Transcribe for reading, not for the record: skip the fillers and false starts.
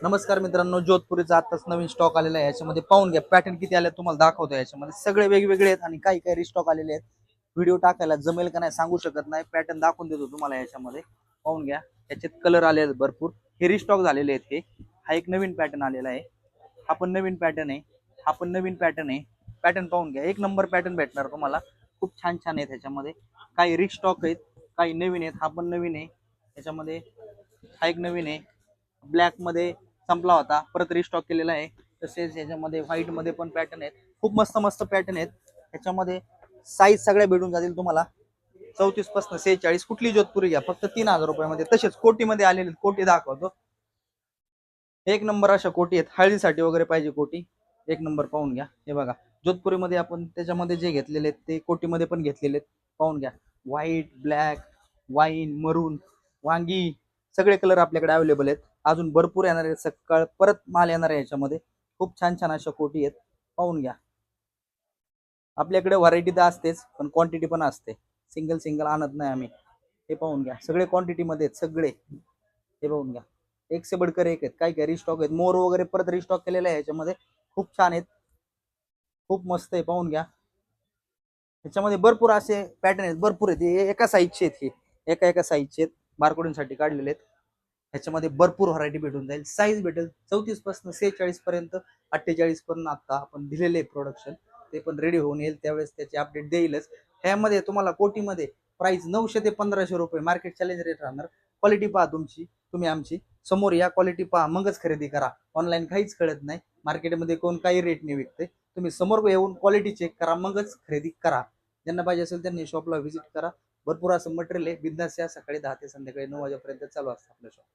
नमस्कार मित्रांनो, जोधपुरीचा आताच नवीन स्टॉक आलेला आहे। याच्यामध्ये पाहून घ्या पॅटर्न किती आले तुम्हाला दाखवतो। याच्यामध्ये सगळे वेगवेगळे आहेत आणि काही काही रिस्टॉक आलेले आहेत। व्हिडिओ टाकायला जमेल का नाही सांगू शकत नाही, पॅटर्न दाखवून देतो तुम्हाला। याच्यामध्ये पाहून घ्या, याच्यात कलर आले आहेत भरपूर, हे रिस्टॉक झालेले आहेत। हा एक नवीन पॅटर्न आलेला आहे, हा पण नवीन पॅटर्न आहे, हा पण नवीन पॅटर्न आहे। पॅटर्न पाहून घ्या, एक नंबर पॅटर्न भेटणार तुम्हाला, खूप छान छान आहेत। याच्यामध्ये काही रिस्टॉक आहेत, काही नवीन आहेत। हा पण नवीन आहे, याच्यामध्ये हा एक नवीन आहे। ब्लॅक मध्ये संपला होता, परत रिस्टॉक केलेला आहे। तसेच याच्यामध्ये व्हाईट मध्ये पण पॅटर्न आहेत, खूप मस्त मस्त पॅटर्न आहेत। याच्यामध्ये साईज सगळ्या भेटून जातील तुम्हाला, 34 पासून 46, कुठली जोधपुरी घ्या फक्त 3000 रुपयामध्ये। तसेच कोटीमध्ये आलेले कोटी दाखवतो, एक नंबर अशा कोटी आहेत, हळदीसाठी वगैरे पाहिजे कोटी, एक नंबर। पाहून घ्या, हे बघा जोधपुरीमध्ये आपण त्याच्यामध्ये जे घेतलेले आहेत ते कोटीमध्ये पण घेतलेले आहेत। पाहून घ्या, व्हाईट, ब्लॅक, वाईन, मरून, वांगी, सगळे कलर आपल्याकडे अवेलेबल आहेत। अजून भरपूर येणार आहे, सकाळ परत माल येणार आहे। याच्यामध्ये खूप छान छान अशा कोटी आहेत, पाहून घ्या। आपल्याकडे व्हरायटी तर असतेच, पण क्वांटिटी पण असते, सिंगल सिंगल आणत नाही आम्ही। हे पाहून घ्या, सगळे क्वांटिटी मध्ये आहेत सगळे, हे पाहून घ्या। एक से बढ़कर एक आहेत, काही काही रिस्टॉक आहेत। मोर वगैरे परत रिस्टॉक केलेले आहे, याच्यामध्ये खूप छान आहेत, खूप मस्त आहे। पाहून घ्या, याच्यामध्ये भरपूर असे पॅटर्न आहेत, भरपूर आहेत। हे एका साईजचे आहेत, हे एका एका साईजचे आहेत, बारकोडिंगसाठी काढलेले आहेत। ह्याच्यामध्ये भरपूर व्हरायटी भेटून जाईल, साईज भेटेल 34 पासून 46 पर्यंत, 48 पर्यंत आता आपण दिलेले प्रोडक्शन, ते पण रेडी होऊन येईल, त्यावेळेस त्याची अपडेट देईलच। ह्यामध्ये तुम्हाला कोटीमध्ये प्राइस 900 ते 1500 रुपये मार्केट चॅलेंज रेट राहणार। क्वालिटी पहा तुमची, तुम्ही आमची समोर या, क्वालिटी पहा मगच खरेदी करा। ऑनलाईन काहीच कळत नाही, मार्केटमध्ये कोण काही रेटने विकते, तुम्ही समोर येऊन क्वालिटी चेक करा मगच खरेदी करा। ज्यांना पाहिजे असेल त्यांनी शॉपला व्हिजिट करा, भरपूर असं मटेरियल आहे। बिंदास या, सकाळी 10 ते संध्याकाळी 9 वाजेपर्यंत चालू असतं आपलं शॉप।